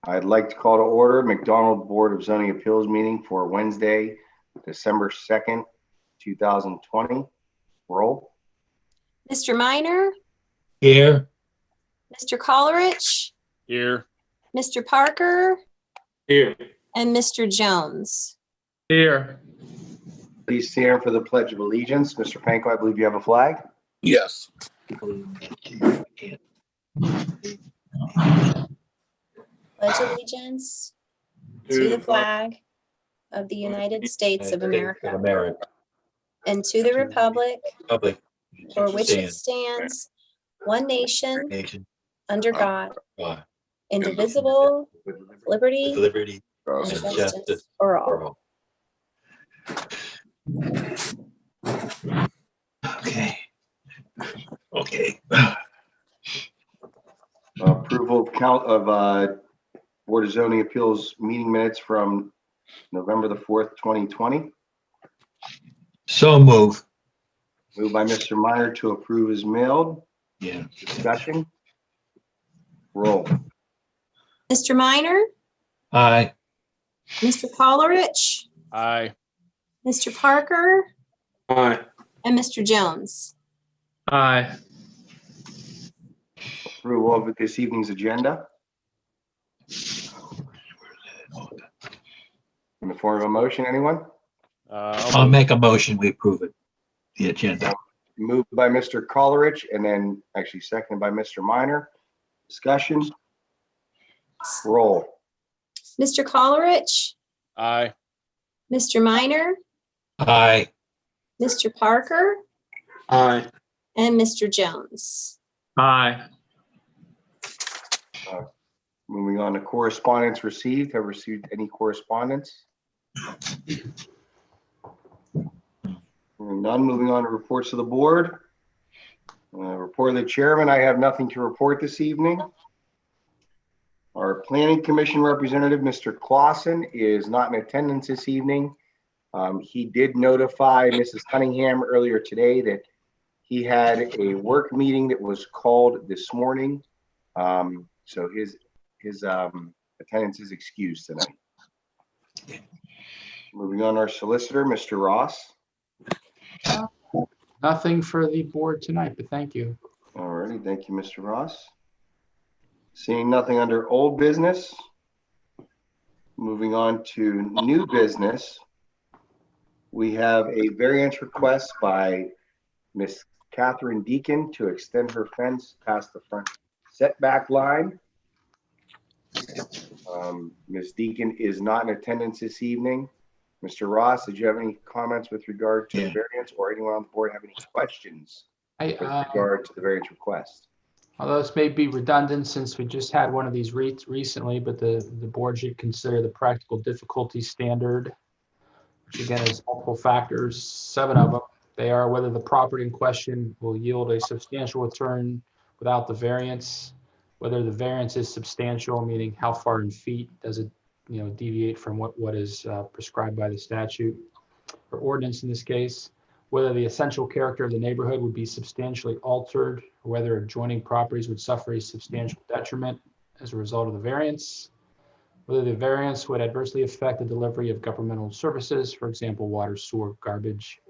I'd like to call to order McDonald Board of Zoning Appeals meeting for Wednesday, December 2nd, 2020. Roll. Mr. Minor, Here. Mr. Coleridge, Here. Mr. Parker, Here. and Mr. Jones. Here. Please stand for the Pledge of Allegiance. Mr. Panko, I believe you have a flag. Yes. Pledge allegiance to the flag of the United States of America and to the republic for which it stands, one nation, under God, indivisible, with liberty and justice for all. Okay. Approval of Board of Zoning Appeals meeting minutes from November the 4th, 2020. So move. Moved by Mr. Minor to approve is mailed. Yeah. Discussion. Roll. Mr. Minor, Aye. Mr. Coleridge, Aye. Mr. Parker, Aye. and Mr. Jones. Aye. Approval of this evening's agenda in the form of a motion. Anyone? I'll make a motion. We approve it. The agenda. Moved by Mr. Coleridge and then actually seconded by Mr. Minor. Discussion. Roll. Mr. Coleridge, Aye. Mr. Minor, Aye. Mr. Parker, Aye. and Mr. Jones. Aye. Moving on to correspondence received. Have received any correspondence? None. Moving on to reports of the board. Report of the chairman. I have nothing to report this evening. Our planning commission representative, Mr. Clausen, is not in attendance this evening. He did notify Mrs. Cunningham earlier today that he had a work meeting that was called this morning. So his attendance is excused tonight. Moving on, our solicitor, Mr. Ross. Nothing for the board tonight, but thank you. All righty, thank you, Mr. Ross. Seeing nothing under old business. Moving on to new business. We have a variance request by Miss Catherine Deacon to extend her fence past the front setback line. Ms. Deacon is not in attendance this evening. Mr. Ross, did you have any comments with regard to the variance, or anyone on the board have any questions with regard to the variance request? Although this may be redundant since we just had one of these recently, but the board should consider the practical difficulty standard, which again is multiple factors, 7 of them. They are whether the property in question will yield a substantial return without the variance, whether the variance is substantial, meaning how far in feet does it deviate from what is prescribed by the statute or ordinance in this case, whether the essential character of the neighborhood would be substantially altered, or whether adjoining properties would suffer a substantial detriment as a result of the variance, whether the variance would adversely affect the delivery of governmental services, for example, water, sewer, garbage,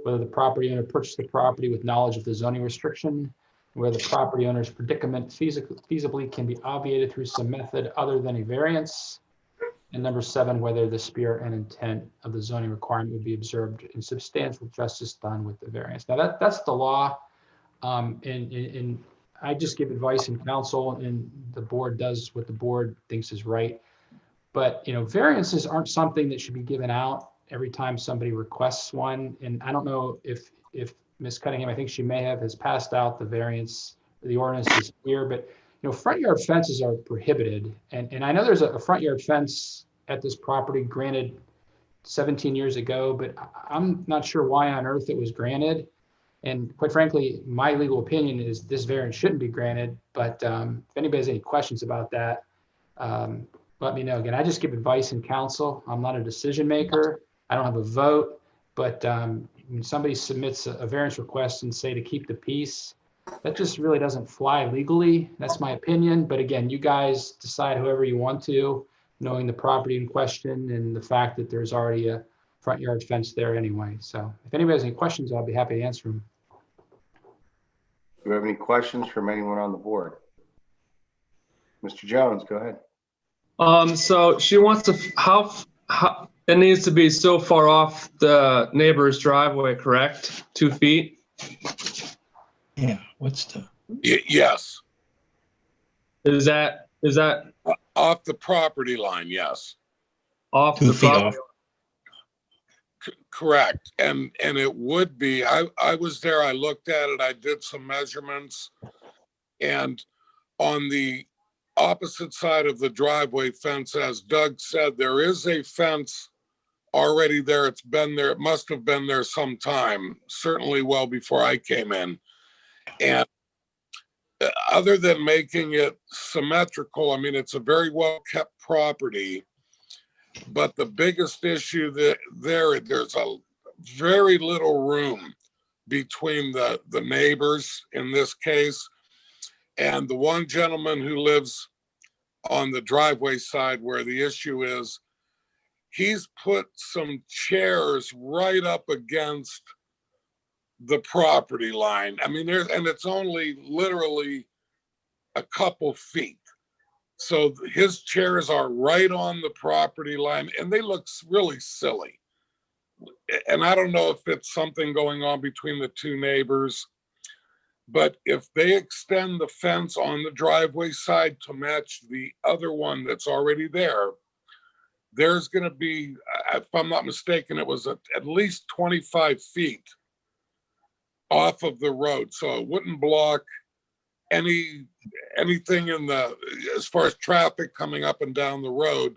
whether the property owner purchased the property with knowledge of the zoning restriction, whether the property owner's predicament feasibly can be obviated through some method other than a variance, and number 7, whether the spirit and intent of the zoning requirement would be observed and substantial justice done with the variance. Now that's the law, and I just give advice and counsel, and the board does what the board thinks is right. But variances aren't something that should be given out every time somebody requests one. And I don't know if Ms. Cunningham, I think she has passed out the variance. The ordinance is clear, but front yard fences are prohibited. And I know there's a front yard fence at this property granted 17 years ago, but I'm not sure why on earth it was granted. And quite frankly, my legal opinion is this variance shouldn't be granted. But if anybody has any questions about that, let me know. Again, I just give advice and counsel. I'm not a decision maker. I don't have a vote. But when somebody submits a variance request and say to keep the peace, That just really doesn't fly legally. That's my opinion. But again, you guys decide however you want to, knowing the property in question and the fact that there's already a front yard fence there anyway. So if anybody has any questions, I'll be happy to answer them. Do we have any questions from anyone on the board? Mr. Jones, go ahead. So she wants to, how, it needs to be so far off the neighbor's driveway, correct? 2 feet? Yeah, what's the, Yes, Is that off the property line, yes, off 2 the feet property? off? correct. And it would be, I was there, I looked at it, I did some measurements. And on the opposite side of the driveway fence, as Doug said, there is a fence already there. It's been there, it must have been there some time, certainly well before I came in. And other than making it symmetrical, I mean, it's a very well-kept property. But the biggest issue that there's a very little room between the neighbors in this case. And the one gentleman who lives on the driveway side where the issue is, he's put some chairs right up against the property line. I mean, and it's only literally a couple feet. So his chairs are right on the property line and they look really silly. And I don't know if it's something going on between the two neighbors, but if they extend the fence on the driveway side to match the other one that's already there, there's going to be, if I'm not mistaken, it was at least 25 feet off of the road. So it wouldn't block anything in the, as far as traffic coming up and down the road.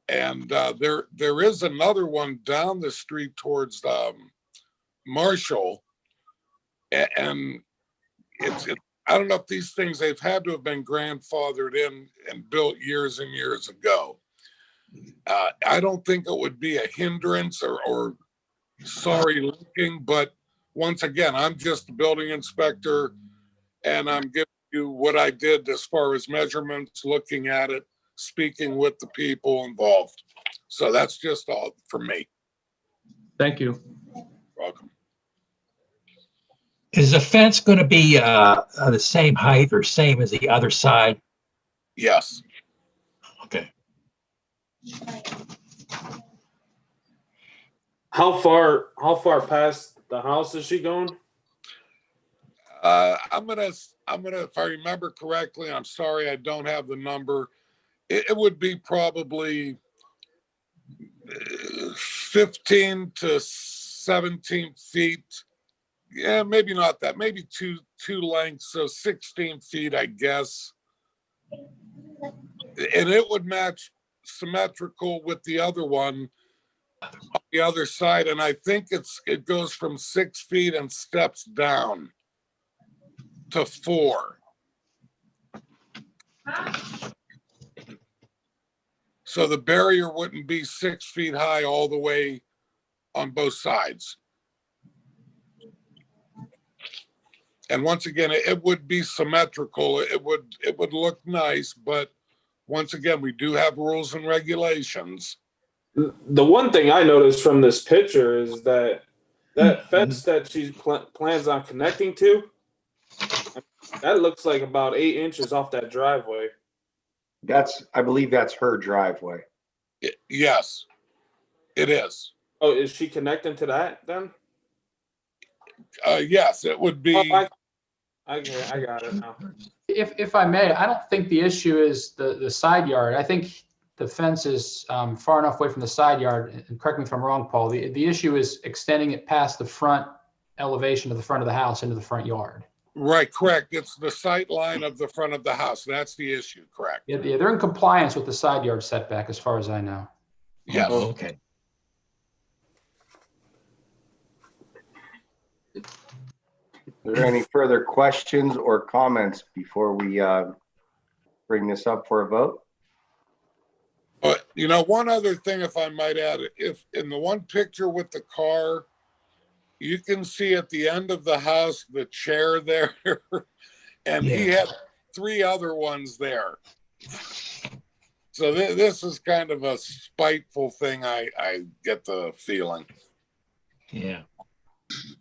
And there is another one down the street towards Marshall. And it's I don't know if these things, they've had to have been grandfathered in and built years and years ago. I don't think it would be a hindrance or sorry looking, but once again, I'm just the building inspector and I'm giving you what I did as far as measurements, looking at it, speaking with the people involved. So that's just all for me. Thank you. Welcome. Is the fence going to be the same height or same as the other side? Yes. Okay. How far past the house is she going? I'm gonna, if I remember correctly, I'm sorry, I don't have the number. It would be probably 15 to 17 feet. Yeah, maybe not that, maybe two lengths, so 16 feet, I guess. And it would match symmetrical with the other one on the other side. And I think it goes from 6 feet and steps down to 4. So the barrier wouldn't be 6 feet high all the way on both sides. And once again, it would be symmetrical. It would look nice, but once again, we do have rules and regulations. The one thing I noticed from this picture is that fence that she plans on connecting to, that looks like about 8 inches off that driveway. I believe that's her driveway. Yes, it is. Oh, is she connecting to that then? Yes, it would be. Oh, I got it now. If I may, I don't think the issue is the side yard. I think the fence is far enough away from the side yard, and correct me if I'm wrong, Paul, the issue is extending it past the front elevation of the front of the house into the front yard. Right, correct. It's the sight line of the front of the house. That's the issue, correct? Yeah, they're in compliance with the side yard setback as far as I know. Yes. Oh, okay. Are there any further questions or comments before we bring this up for a vote? But, one other thing, if I might add, if in the one picture with the car, you can see at the end of the house, the chair there. And he Yeah. had 3 other ones there. So this is kind of a spiteful thing. I get the feeling. Yeah.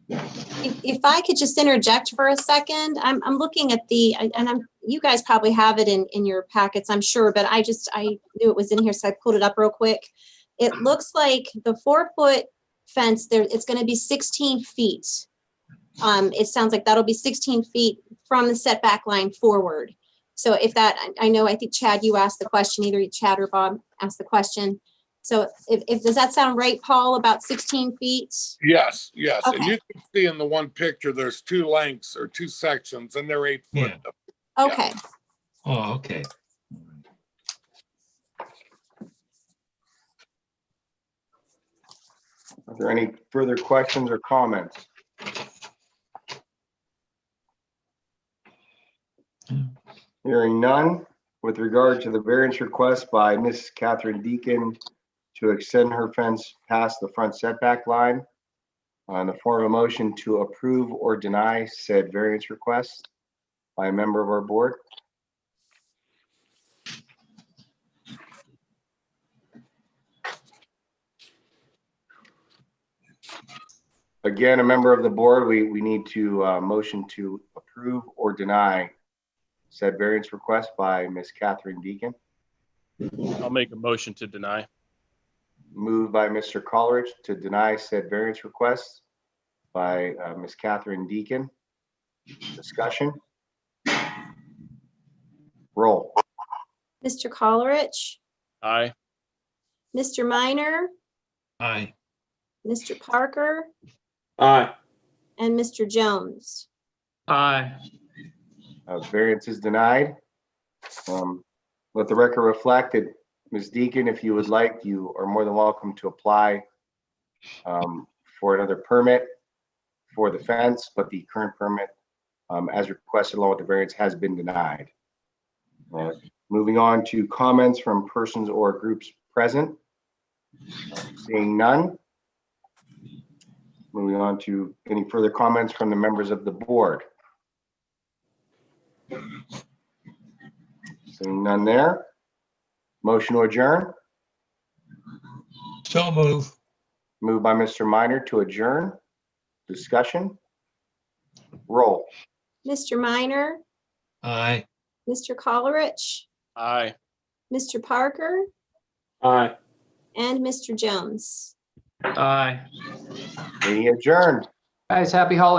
If I could just interject for a second, I'm looking at you guys probably have it in your packets, I'm sure, but I knew it was in here, so I pulled it up real quick. It looks like the 4-foot fence there, it's gonna be 16 feet. It sounds like that'll be 16 feet from the setback line forward. So if that, I think Chad, you asked the question, either Chad or Bob asked the question. So if does that sound right, Paul, about 16 feet? Yes, yes. And Okay. you can see in the one picture, there's 2 lengths or 2 sections, and they're 8 foot. Yeah. Okay. Oh, okay. Are there any further questions or comments? Hearing none, with regard to the variance request by Ms. Catherine Deacon to extend her fence past the front setback line, on the form of a motion to approve or deny said variance request by a member of our board. Again, a member of the board, we need to motion to approve or deny said variance request by Ms. Catherine Deacon. I'll make a motion to deny. Moved by Mr. Coleridge to deny said variance request by Ms. Catherine Deacon. Discussion? Roll. Mr. Coleridge, Aye. Mr. Minor, Aye. Mr. Parker, Aye. and Mr. Jones. Aye. Variance is denied. Let the record reflect that Ms. Deacon, if you would like, you are more than welcome to apply for another permit for the fence, but the current permit, as requested along with the variance, has been denied. Moving on to comments from persons or groups present. Seeing none. Moving on to any further comments from the members of the board. Seeing none there. Motion to adjourn. So move. Moved by Mr. Minor to adjourn. Discussion. Roll. Mr. Minor, Aye. Mr. Coleridge, Aye. Mr. Parker, Aye. and Mr. Jones. Aye. Meeting adjourned. Guys, happy holidays.